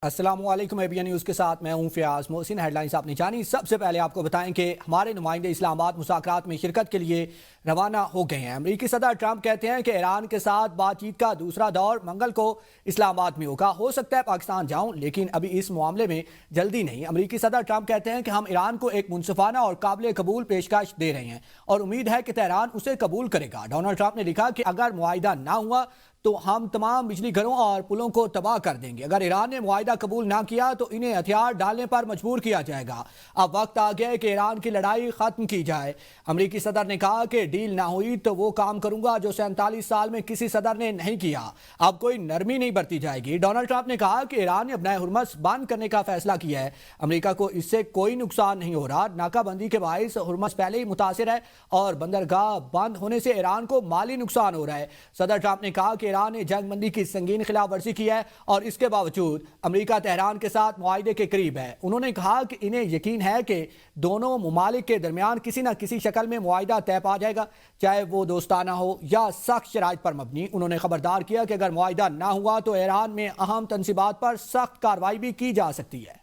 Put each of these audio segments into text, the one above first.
السلام علیکم ABN news کے ساتھ میں ہوں فیاض محسن۔ ہیڈ لائنز آپ نے جانی۔ سب سے پہلے آپ کو بتائیں کہ ہمارے نمائندے اسلام آباد مذاکرات میں شرکت کے لیے روانہ ہو گئے ہیں۔ امریکی صدر ٹرمپ کہتے ہیں کہ ایران کے ساتھ بات چیت کا دوسرا دور منگل کو اسلام آباد میں ہوگا۔ ہو سکتا ہے پاکستان جاؤں لیکن ابھی اس معاملے میں جلدی نہیں۔ امریکی صدر ٹرمپ کہتے ہیں کہ ہم ایران کو ایک منصفانہ اور قابل قبول پیشکش دے رہے ہیں اور امید ہے کہ تہران اسے قبول کرے گا۔ ڈونلڈ ٹرمپ نے لکھا کہ اگر معاہدہ نہ ہوا تو ہم تمام بجلی گھروں اور پلوں کو تباہ کر دیں گے۔ اگر ایران نے معاہدہ قبول نہ کیا تو انہیں ہتھیار ڈالنے پر مجبور کیا جائے گا۔ اب وقت آ گیا ہے کہ ایران کی لڑائی ختم کی جائے۔ امریکی صدر نے کہا کہ ڈیل نہ ہوئی تو وہ کام کروں گا جو 47 سال میں کسی صدر نے نہیں کیا۔ اب کوئی نرمی نہیں برتی جائے گی۔ ڈونلڈ ٹرمپ نے کہا کہ ایران نے اپنا ہرمز بند کرنے کا فیصلہ کیا ہے۔ امریکہ کو اس سے کوئی نقصان نہیں ہو رہا۔ ناکہ بندی کے باعث ہرمز پہلے ہی متاثر ہے اور بندرگاہ بند ہونے سے ایران کو مالی نقصان ہو رہا ہے۔ صدر ٹرمپ نے کہا کہ ایران نے جنگ بندی کی سنگین خلاف ورزی کی ہے اور اس کے باوجود امریکہ تہران کے ساتھ معاہدے کے قریب ہے۔ انہوں نے کہا کہ انہیں یقین ہے کہ دونوں ممالک کے درمیان کسی نہ کسی شکل میں معاہدہ طے پا جائے گا، چاہے وہ دوستانہ ہو یا سخت شرائط پر مبنی۔ انہوں نے خبردار کیا کہ اگر معاہدہ نہ ہوا تو ایران میں اہم تنصیبات پر سخت کارروائی بھی کی جا سکتی ہے۔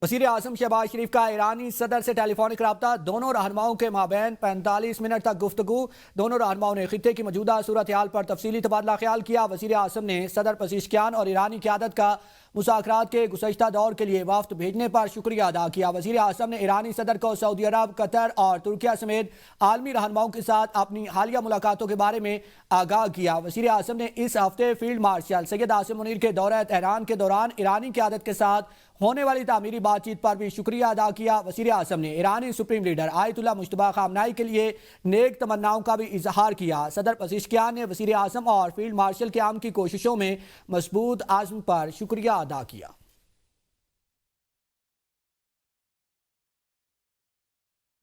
وزیر اعظم شہباز شریف کا ایرانی صدر سے ٹیلی فونک رابطہ، دونوں رہنماؤں کے مابین 45 منٹ تک گفتگو۔ دونوں رہنماؤں نے خطے کی موجودہ صورتحال پر تفصیلی تبادلہ خیال کیا۔ وزیر اعظم نے صدر پزیشکیان اور ایرانی قیادت کا مذاکرات کے گزشتہ دور کے لیے وفد بھیجنے پر شکریہ ادا کیا۔ وزیر اعظم نے ایرانی صدر کو سعودی عرب، قطر اور ترکیہ سمیت عالمی رہنماؤں کے ساتھ اپنی حالیہ ملاقاتوں کے بارے میں آگاہ کیا۔ وزیر اعظم نے اس ہفتے فیلڈ مارشل سید عاصم منیر کے دورہ تہران کے دوران ایرانی قیادت کے ساتھ ہونے والی تعمیری بات چیت پر بھی شکریہ ادا کیا۔ وزیر اعظم نے ایرانی سپریم لیڈر آیت اللہ مجتبی خامنہئی کے لیے نیک تمناؤں کا بھی اظہار کیا۔ صدر پزیشکیان نے وزیر اعظم اور فیلڈ مارشل قیام کی کوششوں میں مضبوط عزم پر شکریہ ادا کیا۔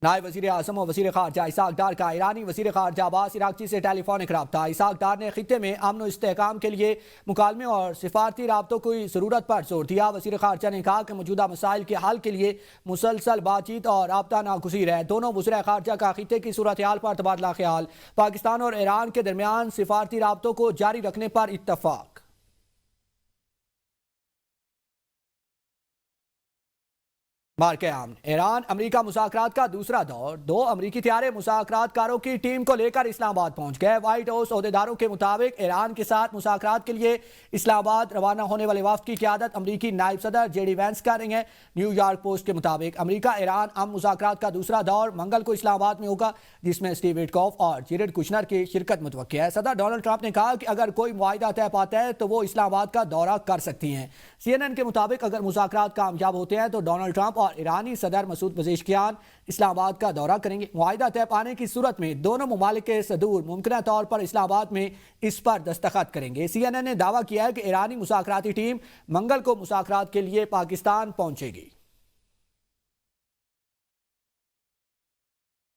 نائب وزیر اعظم اور وزیر خارجہ اسحاق ڈار کا ایرانی وزیر خارجہ عباس عراقچی سے ٹیلی فونک رابطہ۔ اسحاق ڈار نے خطے میں امن و استحکام کے لیے مکالمے اور سفارتی رابطوں کی ضرورت پر زور دیا۔ وزیر خارجہ نے کہا کہ موجودہ مسائل کے حل کے لیے مسلسل بات چیت اور رابطہ ناگزیر ہے۔ دونوں وزراء خارجہ کا خطے کی صورتحال پر تبادلہ خیال۔ پاکستان اور ایران کے درمیان سفارتی رابطوں کو جاری رکھنے پر اتفاق۔ مارکے عام، ایران امریکہ مذاکرات کا دوسرا دور۔ دو امریکی طیارے مذاکرات کاروں کی ٹیم کو لے کر اسلام آباد پہنچ گئے۔ وائٹ ہاؤس عہدیداروں کے مطابق ایران کے ساتھ مذاکرات کے لیے اسلام آباد روانہ ہونے والے وفد کی قیادت امریکی نائب صدر JD وینس کر رہے ہیں۔ نیو یارک پوسٹ کے مطابق امریکہ ایران مذاکرات کا دوسرا دور منگل کو اسلام آباد میں ہوگا، جس میں اسٹیو وٹکوف اور جیرڈ کشنر کی شرکت متوقع ہے۔ صدر ڈونلڈ ٹرمپ نے کہا کہ اگر کوئی معاہدہ طے پاتا ہے تو وہ اسلام آباد کا دورہ کر سکتی ہیں۔ CNN کے مطابق اگر مذاکرات کامیاب ہوتے ہیں تو ڈونلڈ ٹرمپ اور ایرانی صدر مسعود پزیشکیان اسلام آباد کا دورہ کریں گے۔ معاہدہ طے پانے کی صورت میں دونوں ممالک کے صدور ممکنہ طور پر اسلام آباد میں اس پر دستخط کریں گے۔ CNN نے دعویٰ کیا ہے کہ ایرانی مذاکراتی ٹیم منگل کو مذاکرات کے لیے پاکستان پہنچے گی۔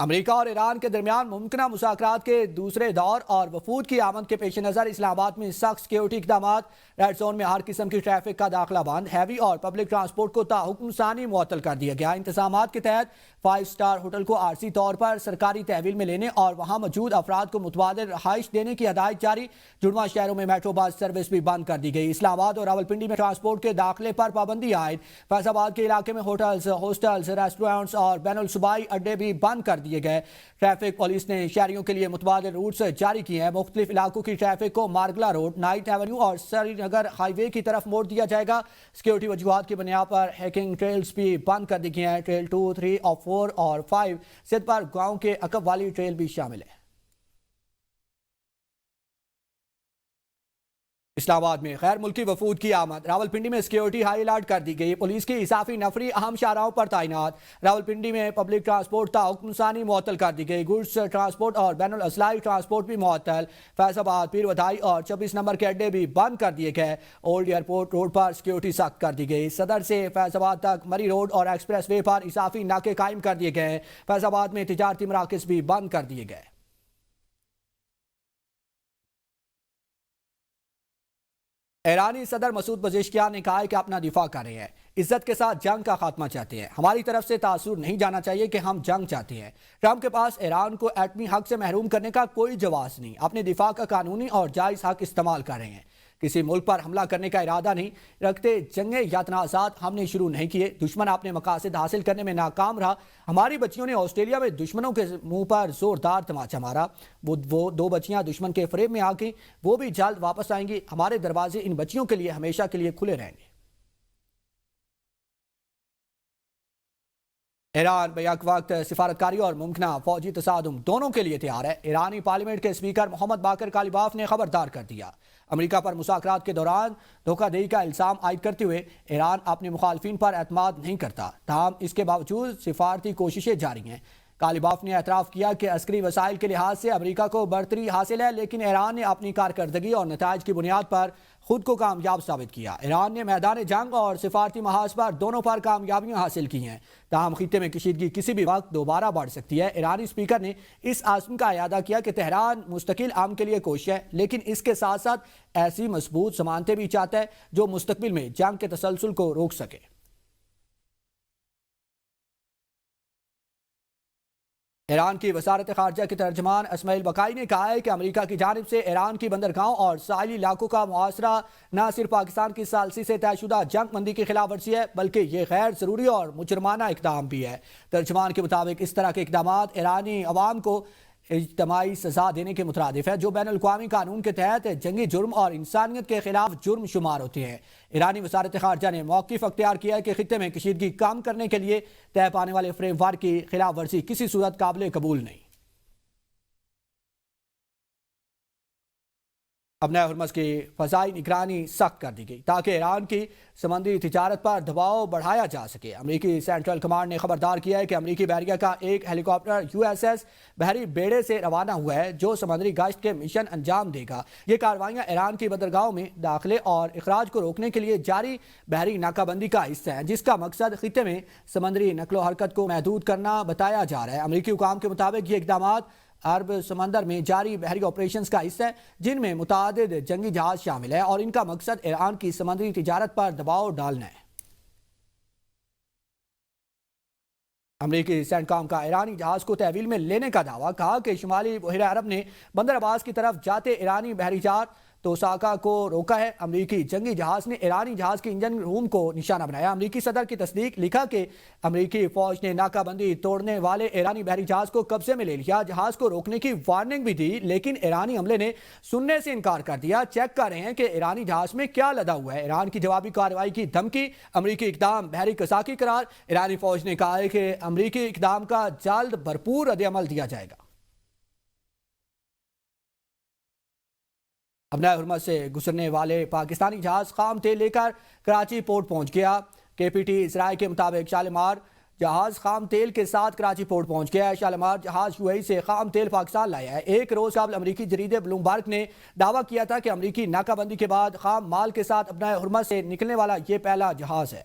امریکہ اور ایران کے درمیان ممکنہ مذاکرات کے دوسرے دور اور وفود کی آمد کے پیش نظر اسلام آباد میں سخت سیکیورٹی اقدامات۔ ریڈ زون میں ہر قسم کی ٹریفک کا داخلہ بند، ہیوی اور پبلک ٹرانسپورٹ کو تاحکم ثانی معطل کر دیا گیا۔ انتظامات کے تحت 5 سٹار ہوٹل کو عارضی طور پر سرکاری تحویل میں لینے اور وہاں موجود افراد کو متبادل رہائش دینے کی ہدایت جاری۔ جڑواں شہروں میں میٹرو بس سروس بھی بند کر دی گئی۔ اسلام آباد اور راولپنڈی میں ٹرانسپورٹ کے داخلے پر پابندی عائد۔ فیض آباد کے علاقے میں ہوٹلز، ہاسٹلز، ریسٹورنٹس اور بین الصوبائی اڈے بھی بند کر دیے گئے۔ ٹریفک پولیس نے شہریوں کے لیے متبادل روٹس جاری کیے ہیں۔ مختلف علاقوں کی ٹریفک کو مارگلا روڈ، نائٹ ایونیو اور سری نگر ہائی وے کی طرف موڑ دیا جائے گا۔ سیکیورٹی وجوہات کی بنیاد پر ہیکنگ ٹریلز بھی بند کر دی گئی ہیں۔ ٹریل 2، 3 اور 4 اور 5 سندھ پر گاؤں کے عقب والی ٹریل بھی شامل ہے۔ اسلام آباد میں غیر ملکی وفود کی آمد۔ راولپنڈی میں سیکیورٹی ہائی الرٹ کر دی گئی۔ پولیس کی اضافی نفری اہم شاہراہوں پر تعینات۔ راولپنڈی میں پبلک ٹرانسپورٹ تاحکم ثانی معطل کر دی گئی۔ گڈز ٹرانسپورٹ اور بین الاضلاعی ٹرانسپورٹ بھی معطل۔ فیض آباد، پیر ودائی اور 26 نمبر کے اڈے بھی بند کر دیے گئے۔ اولڈ ایئرپورٹ روڈ پر سیکیورٹی سخت کر دی گئی۔ صدر سے فیض آباد تک مری روڈ اور ایکسپریس وے پر اضافی ناکے قائم کر دیے گئے۔ فیض آباد میں تجارتی مراکز بھی بند کر دیے گئے۔ ایرانی صدر مسعود پزشکیان نے کہا ہے کہ اپنا دفاع کر رہے ہیں، عزت کے ساتھ جنگ کا خاتمہ چاہتے ہیں، ہماری طرف سے تاثر نہیں جانا چاہیے کہ ہم جنگ چاہتے ہیں۔ ٹرمپ کے پاس ایران کو ایٹمی حق سے محروم کرنے کا کوئی جواز نہیں، اپنے دفاع کا قانونی اور جائز حق استعمال کر رہے ہیں، کسی ملک پر حملہ کرنے کا ارادہ نہیں رکھتے، جنگیں یا تنازعات ہم نے شروع نہیں کیے، دشمن اپنے مقاصد حاصل کرنے میں ناکام رہا، ہماری بچیوں نے آسٹریلیا میں دشمنوں کے منہ پر زوردار تماچا مارا، وہ 2 بچیاں دشمن کے فریب میں آ گئیں، وہ بھی جلد واپس آئیں گی، ہمارے دروازے ان بچیوں کے لیے ہمیشہ کے لیے کھلے رہیں گے۔ ایران بیک وقت سفارتکاری اور ممکنہ فوجی تصادم دونوں کے لیے تیار ہے۔ ایرانی پارلیمنٹ کے اسپیکر محمد باقر کالیباف نے خبردار کر دیا، امریکہ پر مذاکرات کے دوران دھوکہ دہی کا الزام عائد کرتے ہوئے ایران اپنے مخالفین پر اعتماد نہیں کرتا، تاہم اس کے باوجود سفارتی کوششیں جاری ہیں۔ کالیباف نے اعتراف کیا کہ عسکری وسائل کے لحاظ سے امریکہ کو برتری حاصل ہے، لیکن ایران نے اپنی کارکردگی اور نتائج کی بنیاد پر خود کو کامیاب ثابت کیا۔ ایران نے میدان جنگ اور سفارتی محاذ پر دونوں پر کامیابیاں حاصل کی ہیں، تاہم خطے میں کشیدگی کسی بھی وقت دوبارہ بڑھ سکتی ہے۔ ایرانی اسپیکر نے اس عزم کا اعادہ کیا کہ تہران مستقل امن کے لیے کوشش ہے، لیکن اس کے ساتھ ساتھ ایسی مضبوط ضمانتیں بھی چاہتا ہے جو مستقبل میں جنگ کے تسلسل کو روک سکے۔ ایران کی وزارت خارجہ کے ترجمان اسماعیل بقائی نے کہا ہے کہ امریکہ کی جانب سے ایران کی بندرگاہوں اور ساحلی علاقوں کا محاصرہ نہ صرف پاکستان کی ثالثی سے طے شدہ جنگ بندی کی خلاف ورزی ہے، بلکہ یہ غیر ضروری اور مجرمانہ اقدام بھی ہے۔ ترجمان کے مطابق اس طرح کے اقدامات ایرانی عوام کو اجتماعی سزا دینے کے مترادف ہے، جو بین الاقوامی قانون کے تحت جنگی جرم اور انسانیت کے خلاف جرم شمار ہوتے ہیں۔ ایرانی وزارت خارجہ نے موقف اختیار کیا ہے کہ خطے میں کشیدگی کم کرنے کے لیے طے پانے والے فریم ورک کی خلاف ورزی کسی صورت قابل قبول نہیں۔ ابنۂ ہرمز کی فضائی نگرانی سخت کر دی گئی تاکہ ایران کی سمندری تجارت پر دباؤ بڑھایا جا سکے۔ امریکی سینٹرل کمانڈ نے خبردار کیا ہے کہ امریکی بحریہ کا ایک ہیلی کاپٹر USS بحری بیڑے سے روانہ ہوا ہے جو سمندری گشت کے مشن انجام دے گا۔ یہ کارروائیاں ایران کی بندرگاہوں میں داخلے اور اخراج کو روکنے کے لیے جاری بحری ناکہ بندی کا حصہ ہے، جس کا مقصد خطے میں سمندری نقل و حرکت کو محدود کرنا بتایا جا رہا ہے۔ امریکی حکام کے مطابق یہ اقدامات عرب سمندر میں جاری بحری آپریشنز کا حصہ ہے، جن میں متعدد جنگی جہاز شامل ہے اور ان کا مقصد ایران کی سمندری تجارت پر دباؤ ڈالنا ہے۔ امریکی سینٹ کام کا ایرانی جہاز کو تحویل میں لینے کا دعویٰ، کہا کہ شمالی بحیرہ عرب نے بندر عباس کی طرف جاتے ایرانی بحری جہاز توساکا کو روکا ہے۔ امریکی جنگی جہاز نے ایرانی جہاز کے انجن روم کو نشانہ بنایا۔ امریکی صدر کی تصدیق، لکھا کہ امریکی فوج نے ناکہ بندی توڑنے والے ایرانی بحری جہاز کو قبضے میں لے لیا، جہاز کو روکنے کی وارننگ بھی دی، لیکن ایرانی عملے نے سننے سے انکار کر دیا۔ چیک کر رہے ہیں کہ ایرانی جہاز میں کیا لدا ہوا ہے۔ ایران کی جوابی کارروائی کی دھمکی، امریکی اقدام بحری قزاقی قرار۔ ایرانی فوج نے کہا ہے کہ امریکی اقدام کا جلد بھرپور رد عمل دیا جائے گا۔ ابنۂ ہرمز سے گزرنے والے پاکستانی جہاز خام تیل لے کر کراچی پورٹ پہنچ گیا۔ KPT ذرائع کے مطابق شالیمار جہاز خام تیل کے ساتھ کراچی پورٹ پہنچ گیا ہے۔ شالیمار جہاز UAE سے خام تیل پاکستان لایا ہے۔ ایک روز قبل امریکی جریدے بلومبرگ نے دعویٰ کیا تھا کہ امریکی ناکہ بندی کے بعد خام مال کے ساتھ ابنۂ ہرمز سے نکلنے والا یہ پہلا جہاز ہے۔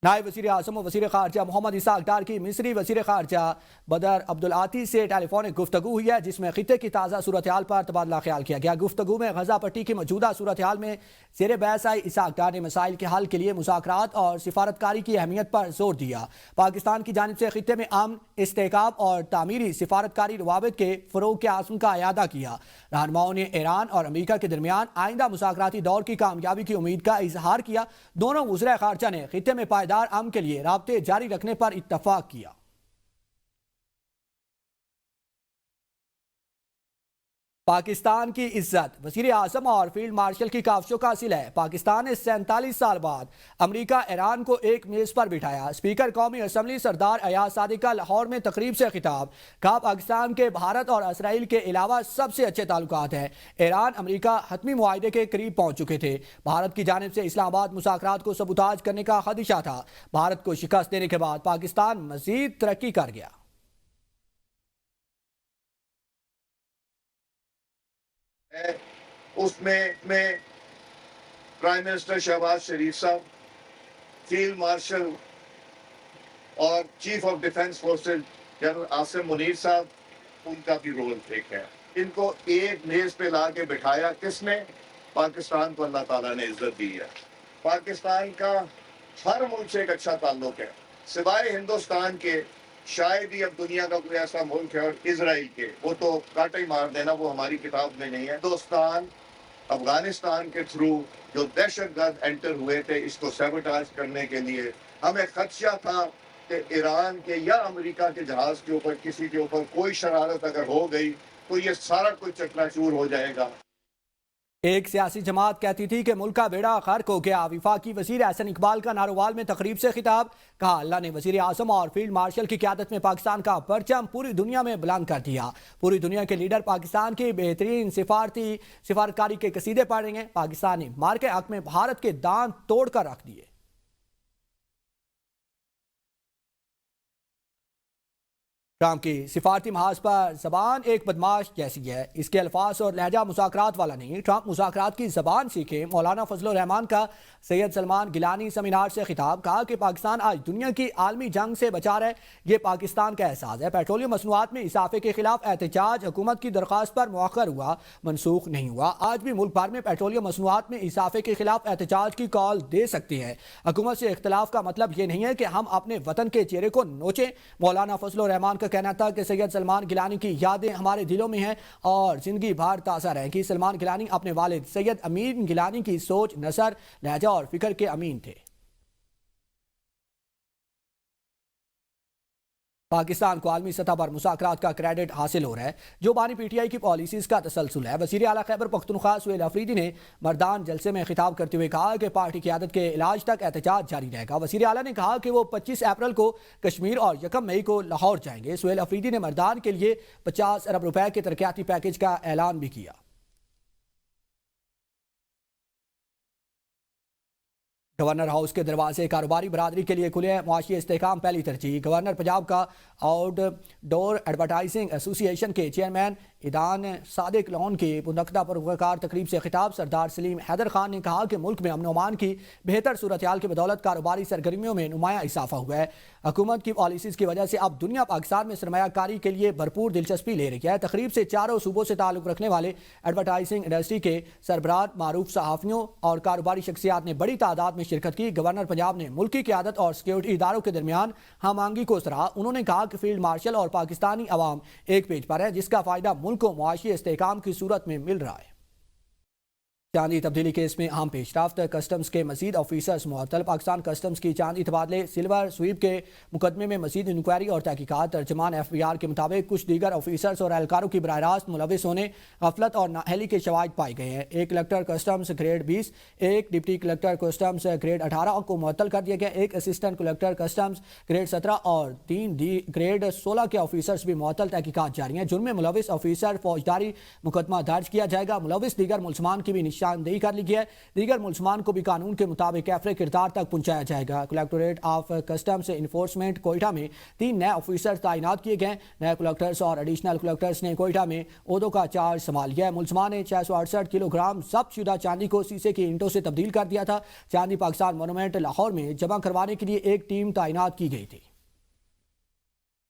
نائب وزیر اعظم و وزیر خارجہ محمد اسحاق ڈار کی مصری وزیر خارجہ بدر عبدالعاطی سے ٹیلی فونک گفتگو ہوئی ہے، جس میں خطے کی تازہ صورتحال پر تبادلہ خیال کیا گیا۔ گفتگو میں غزہ پٹی کی موجودہ صورتحال میں زیر بحث آئی اسحاق ڈار نے مسائل کے حل کے لیے مذاکرات اور سفارتکاری کی اہمیت پر زور دیا۔ پاکستان کی جانب سے خطے میں امن، استحکام اور تعمیری سفارتکاری روابط کے فروغ کے عزم کا اعادہ کیا۔ رہنماؤں نے ایران اور امریکہ کے درمیان آئندہ مذاکراتی دور کی کامیابی کی امید کا اظہار کیا۔ دونوں وزرائے خارجہ نے خطے میں پائیدار امن کے لیے رابطے جاری رکھنے پر اتفاق کیا۔ پاکستان کی عزت وزیر اعظم اور فیلڈ مارشل کی کاوشوں کا حاصل ہے۔ پاکستان نے 47 سال بعد امریکہ ایران کو ایک میز پر بٹھایا۔ اسپیکر قومی اسمبلی سردار ایاز صادق کا لاہور میں تقریب سے خطاب، کہا پاکستان کے بھارت اور اسرائیل کے علاوہ سب سے اچھے تعلقات ہیں۔ ایران امریکہ حتمی معاہدے کے قریب پہنچ چکے تھے۔ بھارت کی جانب سے اسلام آباد مذاکرات کو سبوتاژ کرنے کا خدشہ تھا۔ بھارت کو شکست دینے کے بعد پاکستان مزید ترقی کر گیا۔ اس میں پرائم منسٹر شہباز شریف صاحب، فیلڈ مارشل اور chief of defence forces general Asim Munir صاحب، ان کا بھی رول ایک ہے۔ ان کو ایک میز پہ لا کے بٹھایا. کس نے؟ پاکستان کو اللہ تعالیٰ نے عزت دی ہے. پاکستان کا ہر ملک سے ایک اچھا تعلق ہے سوائے ہندوستان کے. شاید ہی اب دنیا کا کوئی ایسا ملک ہے، اور اسرائیل کے، وہ تو کاٹا ہی مار دینا، وہ ہماری کتاب میں نہیں ہے. ہندوستان افغانستان کے تھرو جو دہشت گرد انٹر ہوئے تھے اس کو سیبوٹاج کرنے کے لیے، ہمیں خدشہ تھا کہ ایران کے یا امریکہ کے جہاز کے اوپر کسی کے اوپر کوئی شرارت اگر ہو گئی تو یہ سارا کچھ چکنا چور ہو جائے گا. ایک سیاسی جماعت کہتی تھی کہ ملک کا بیڑا غرق ہو گیا. وفاقی وزیر احسن اقبال کا نارووال میں تقریب سے خطاب. کہا اللہ نے وزیر اعظم اور فیلڈ مارشل کی قیادت میں پاکستان کا پرچم پوری دنیا میں بلند کر دیا. پوری دنیا کے لیڈر پاکستان کی بہترین سفارتکاری کے قصیدے پڑھ رہے ہیں. پاکستان نے مار کے حق میں بھارت کے دانت توڑ کر رکھ دیے. ٹرمپ کی سفارتی محاذ پر زبان ایک بدماش جیسی ہے. اس کے الفاظ اور لہجہ مذاکرات والا نہیں. ٹرمپ مذاکرات کی زبان سیکھیں. مولانا فضل الرحمان کا سید سلمان گیلانی سیمینار سے خطاب. کہا کہ پاکستان آج دنیا کی عالمی جنگ سے بچا رہا ہے. یہ پاکستان کا احساس ہے. پیٹرولیم مصنوعات میں اضافے کے خلاف احتجاج حکومت کی درخواست پر مؤخر ہوا، منسوخ نہیں ہوا. آج بھی ملک بھر میں پیٹرولیم مصنوعات میں اضافے کے خلاف احتجاج کی کال دے سکتے ہیں. حکومت سے اختلاف کا مطلب یہ نہیں ہے کہ ہم اپنے وطن کے چہرے کو نوچیں. مولانا فضل الرحمان کا کہنا تھا کہ سید سلمان گیلانی کی یادیں ہمارے دلوں میں ہیں اور زندگی بھر تازہ رہیں گی. سلمان گیلانی اپنے والد سید امین گیلانی کی سوچ، نثر، لہجہ اور فکر کے امین تھے. پاکستان کو عالمی سطح پر مذاکرات کا کریڈٹ حاصل ہو رہا ہے جو بانی پی ٹی آئی کی پالیسیز کا تسلسل ہے. وزیر اعلیٰ خیبر پختونخوا سہیل افریدی نے مردان جلسے میں خطاب کرتے ہوئے کہا کہ پارٹی قیادت کے علاج تک احتجاج جاری رہے گا. وزیر اعلیٰ نے کہا کہ وہ 25 اپریل کو کشمیر اور 1 مئی کو لاہور جائیں گے. سہیل افریدی نے مردان کے لیے 50 ارب روپے کے ترقیاتی پیکج کا اعلان بھی کیا. گورنر ہاؤس کے دروازے کاروباری برادری کے لیے کھلے ہیں. معاشی استحکام پہلی ترجیح. گورنر پنجاب کا آؤٹ ڈور ایڈورٹائزنگ ایسوسی ایشن کے چیئرمین ایدان صادق لون کی منعقدہ پروقار تقریب سے خطاب. سردار سلیم حیدر خان نے کہا کہ ملک میں امن و امان کی بہتر صورتحال کی بدولت کاروباری سرگرمیوں میں نمایاں اضافہ ہوا ہے. حکومت کی پالیسیز کی وجہ سے اب دنیا پاکستان میں سرمایہ کاری کے لیے بھرپور دلچسپی لے رہی ہے. تقریب سے چاروں صوبوں سے تعلق رکھنے والے ایڈورٹائزنگ انڈسٹری کے سربراہ، معروف صحافیوں اور کاروباری شخصیات نے بڑی تعداد میں شرکت کی. گورنر پنجاب نے ملکی قیادت اور سیکیورٹی اداروں کے درمیان ہم آہنگی کو سراہا. انہوں نے کہا کہ فیلڈ مارشل اور پاکستانی عوام ایک پیج پر ہے جس کا فائدہ ملک کو معاشی استحکام کی صورت میں مل رہا ہے. چاندی تبدیلی کیس میں اہم پیش رفت. کسٹمز کے مزید آفیسرز معطل. پاکستان کسٹمز کی چاندی تبادلے سلور سویپ کے مقدمے میں مزید انکوائری اور تحقیقات. ترجمان ایف بی آر کے مطابق کچھ دیگر آفیسرز اور اہلکاروں کی براہ راست ملوث ہونے، غفلت اور نااہلی کے شواہد پائے گئے ہیں. ایک کلکٹر کسٹمز گریڈ 20، ایک ڈپٹی کلکٹر کسٹمز گریڈ 18 کو معطل کر دیا گیا. ایک اسسٹنٹ کلکٹر کسٹمز گریڈ 17 اور 3 گریڈ 16 کے آفیسرز بھی معطل. تحقیقات جاری ہیں. جرم میں ملوث آفیسر فوجداری مقدمہ درج کیا جائے گا. ملوث دیگر ملزمان کی بھی نشاندہی کر لی گئی ہے. دیگر ملزمان کو بھی قانون کے مطابق کیفر کردار تک پہنچایا جائے گا. کلیکٹوریٹ آف کسٹمز انفورسمنٹ کوئٹہ میں 3 نئے آفیسر تعینات کیے گئے. نئے کلیکٹرز اور ایڈیشنل کلیکٹرز نے کوئٹہ میں عہدوں کا چارج سنبھال لیا ہے. ملزمان نے 668 کلو گرام ضبط شدہ چاندی کو سیسے کی اینٹوں سے تبدیل کر دیا تھا. چاندی پاکستان مونومنٹ لاہور میں جمع کروانے کے لیے ایک ٹیم تعینات کی گئی تھی.